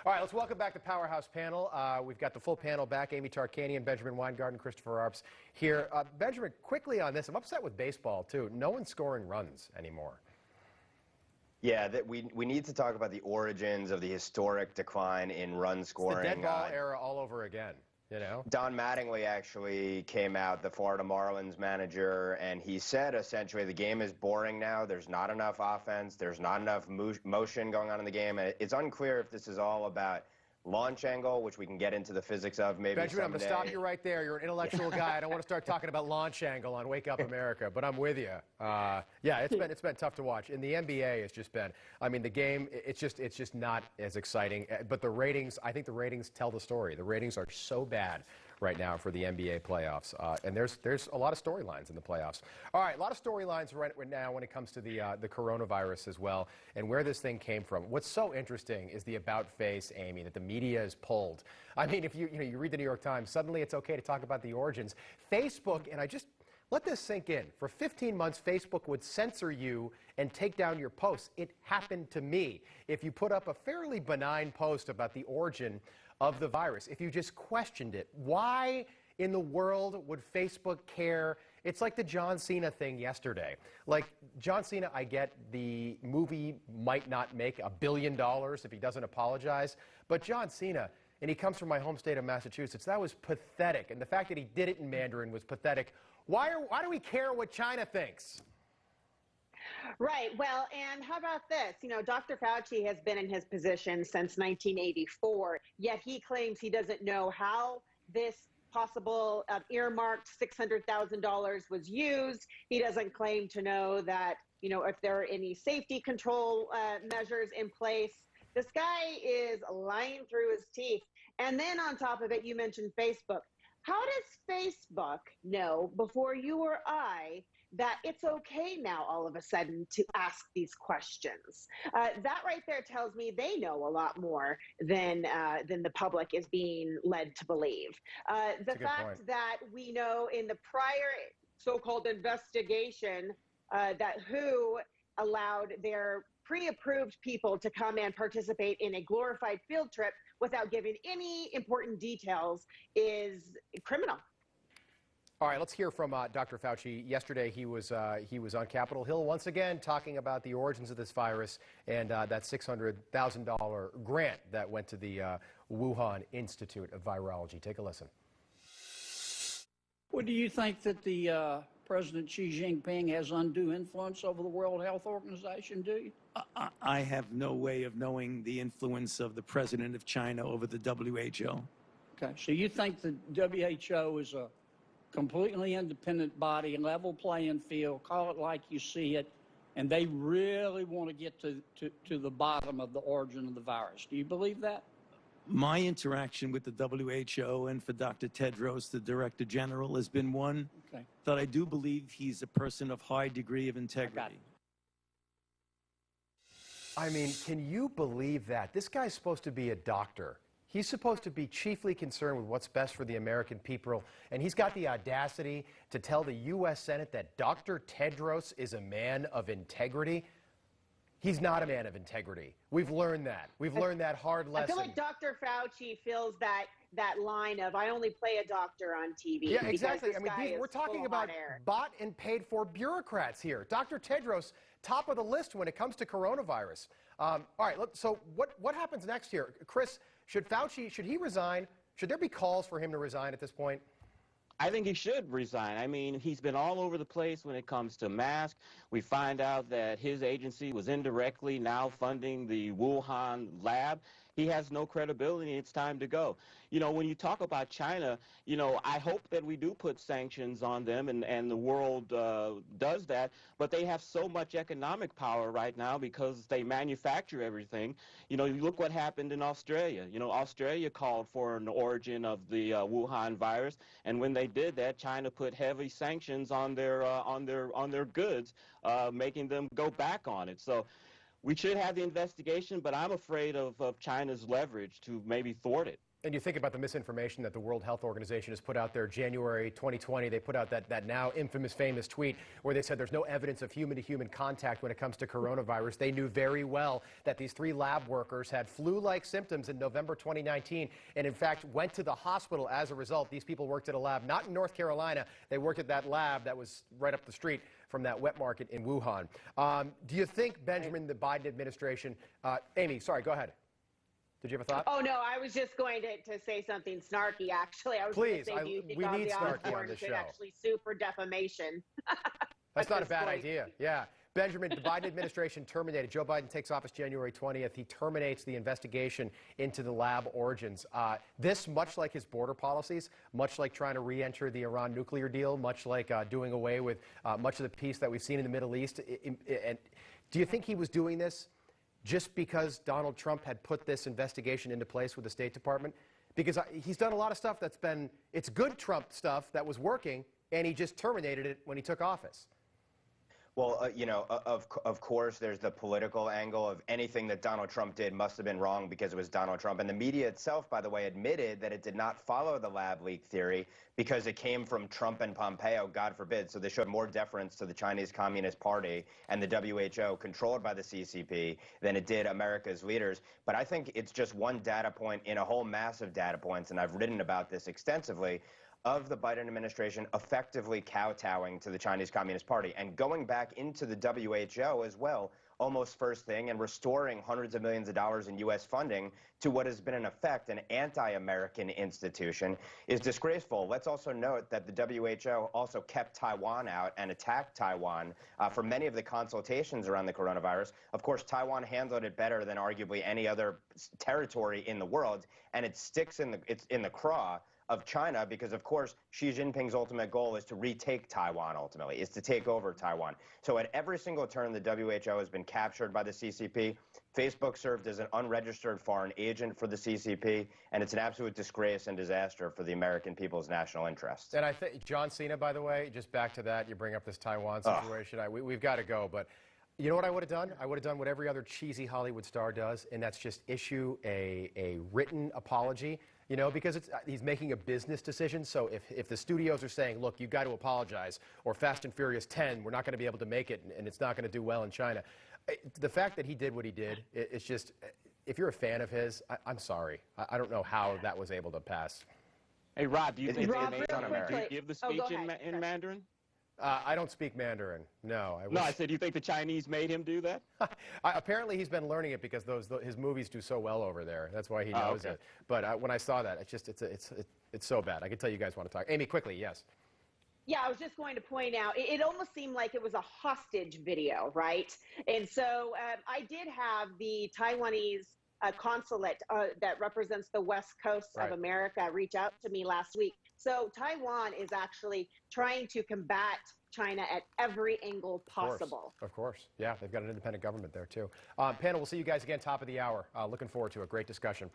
All right, let's welcome back the Powerhouse panel. We've got the full panel back. Amy Tarkanian, Benjamin Weingarten, Christopher Arps here. Benjamin, quickly on this. I'm upset with baseball, too. No one's scoring runs anymore. Yeah, we need to talk about the origins of the historic decline in run scoring. It's the dead ball era all over again, you know? Don Mattingly actually came out, the Florida Marlins manager, and he said essentially the game is boring now. There's not enough offense. There's not enough motion going on in the game. And it's unclear if this is all about launch angle, which we can get into the physics of maybe Benjamin, someday. I'm going to stop you right there. You're an intellectual guy. I don't want to start talking about launch angle on Wake Up America, but I'm with you. Yeah, it's been tough to watch. In the NBA, it's just been, I mean, the game, it's just not as exciting. But the ratings, I think the ratings tell the story. The ratings are so bad right now for the NBA playoffs. And there's a lot of storylines in the playoffs. All right, a lot of storylines right now when it comes to the coronavirus as well and where this thing came from. What's so interesting is the about face, Amy, that the media is pulled. I mean, if you read the New York Times, suddenly it's okay to talk about the origins. Facebook, and I just let this sink in. For 15 months, Facebook would censor you and take down your posts. It happened to me. If you put up a fairly benign post about the origin of the virus, if you just questioned it, why in the world would Facebook care? It's like the John Cena thing yesterday. Like, John Cena, I get the movie might not make $1 billion if he doesn't apologize, but John Cena, and he comes from my home state of Massachusetts, that was pathetic. And the fact that he did it in Mandarin was pathetic. Why do we care what China thinks? Right. Well, and how about this? You know, Dr. Fauci has been in his position since 1984, yet he claims he doesn't know how this possible earmarked $600,000 was used. He doesn't claim to know that, you know, if there are any safety control measures in place. This guy is lying through his teeth. And then on top of it, you mentioned Facebook. How does Facebook know before you or I that it's okay now all of a sudden to ask these questions? That right there tells me they know a lot more than the public is being led to believe. The fact that we know in the prior so-called investigation that WHO allowed their pre-approved people to come and participate in a glorified field trip without giving any important details is criminal. All right, let's hear from Dr. Fauci. Yesterday, he was on Capitol Hill once again talking about the origins of this virus and that $600,000 grant that went to the Wuhan Institute of Virology. Take a listen. Well, do you think that the President Xi Jinping has undue influence over the World Health Organization, do you? I have no way of knowing the influence of the president of China over the WHO. Okay, so you think the WHO is a completely independent body, level playing field, call it like you see it, and they really want to get to the bottom of the origin of the virus. Do you believe that? My interaction with the WHO and for Dr. Tedros, the Director General, has been one that I do believe he's a person of high degree of integrity. I mean, can you believe that? This guy's supposed to be a doctor. He's supposed to be chiefly concerned with what's best for the American people, and he's got the audacity to tell the U.S. Senate that Dr. Tedros is a man of integrity. He's not a man of integrity. We've learned that. We've learned that hard lesson. I feel like Dr. Fauci feels that line of, I only play a doctor on TV. Yeah, exactly. I mean, we're talking about bought and paid for bureaucrats here. Dr. Tedros, top of the list when it comes to coronavirus. All right, so what happens next here? Chris, should he resign? Should there be calls for him to resign at this point? I think he should resign. I mean, he's been all over the place when it comes to masks. We find out that his agency was indirectly now funding the Wuhan lab. He has no credibility. It's time to go. You know, when you talk about China, you know, I hope that we do put sanctions on them and the world does that, but they have so much economic power right now because they manufacture everything. You know, you look what happened in Australia. You know, Australia called for an origin of the Wuhan virus, and when they did that, China put heavy sanctions on their goods, making them go back on it. So we should have the investigation, but I'm afraid of China's leverage to maybe thwart it. And you think about the misinformation that the World Health Organization has put out there. January 2020, they put out that now infamous, famous tweet where they said there's no evidence of human-to-human contact when it comes to coronavirus. They knew very well that these 3 lab workers had flu-like symptoms in November 2019 and, in fact, went to the hospital as a result. These people worked at a lab, not in North Carolina. They worked at that lab that was right up the street from that wet market in Wuhan. Do you think, Benjamin, the Biden administration... Amy, sorry, go ahead. Did you have a thought? Oh, no, I was just going to say something snarky, actually. I was Please, going to say, do you think we need Ozzy snarky on Osbourne this should show. actually sue for defamation? That's not a this bad point. idea. Yeah. Benjamin, the Biden administration terminated. Joe Biden takes office January 20th. He terminates the investigation into the lab origins. This, much like his border policies, much like trying to re-enter the Iran nuclear deal, much like doing away with much of the peace that we've seen in the Middle East. And do you think he was doing this just because Donald Trump had put this investigation into place with the State Department? Because he's done a lot of stuff that's been, it's good Trump stuff that was working, and he just terminated it when he took office. Well, you know, of course, there's the political angle of anything that Donald Trump did must have been wrong because it was Donald Trump. And the media itself, by the way, admitted that it did not follow the lab leak theory because it came from Trump and Pompeo, God forbid. So they showed more deference to the Chinese Communist Party and the WHO, controlled by the CCP, than it did America's leaders. But I think it's just one data point in a whole mass of data points, and I've written about this extensively, of the Biden administration effectively kowtowing to the Chinese Communist Party and going back into the WHO as well, almost first thing, and restoring hundreds of millions of dollars in U.S. funding to what has been, in effect, an anti-American institution is disgraceful. Let's also note that the WHO also kept Taiwan out and attacked Taiwan for many of the consultations around the coronavirus. Of course, Taiwan handled it better than arguably any other territory in the world, and it sticks in the craw of China because, of course, Xi Jinping's ultimate goal is to retake Taiwan, ultimately, is to take over Taiwan. So at every single turn, the WHO has been captured by the CCP. Facebook served as an unregistered foreign agent for the CCP, and it's an absolute disgrace and disaster for the American people's national interests. And I think John Cena, by the way, just back to that, you bring up this Taiwan situation. We've got to go, but you know what I would have done? I would have done what every other cheesy Hollywood star does, and that's just issue a written apology. You know, because he's making a business decision. So if the studios are saying, look, you've got to apologize, or Fast and Furious 10, we're not going to be able to make it, and it's not going to do well in China. The fact that he did what he did, it's just, if you're a fan of his, I'm sorry. I don't know how that was able to pass. Hey, Rob, do you think Rob, they real made quickly. give the Oh, speech go ahead. in Mandarin? I don't speak Mandarin. No. No, I said, do you think the Chinese made him do that? Apparently, he's been learning it because his movies do so well over there. That's why he knows it. But when I saw that, it's so bad. I can tell you guys want to talk. Amy, quickly, yes. Yeah, I was just going to point out, it almost seemed like it was a hostage video, right? And so I did have the Taiwanese consulate that represents the West Coast of America reach out to me last week. So Taiwan is actually trying to combat China at every angle possible. Of course. Yeah, they've got an independent government there, too. Panel, we'll see you guys again top of the hour. Looking forward to a great discussion.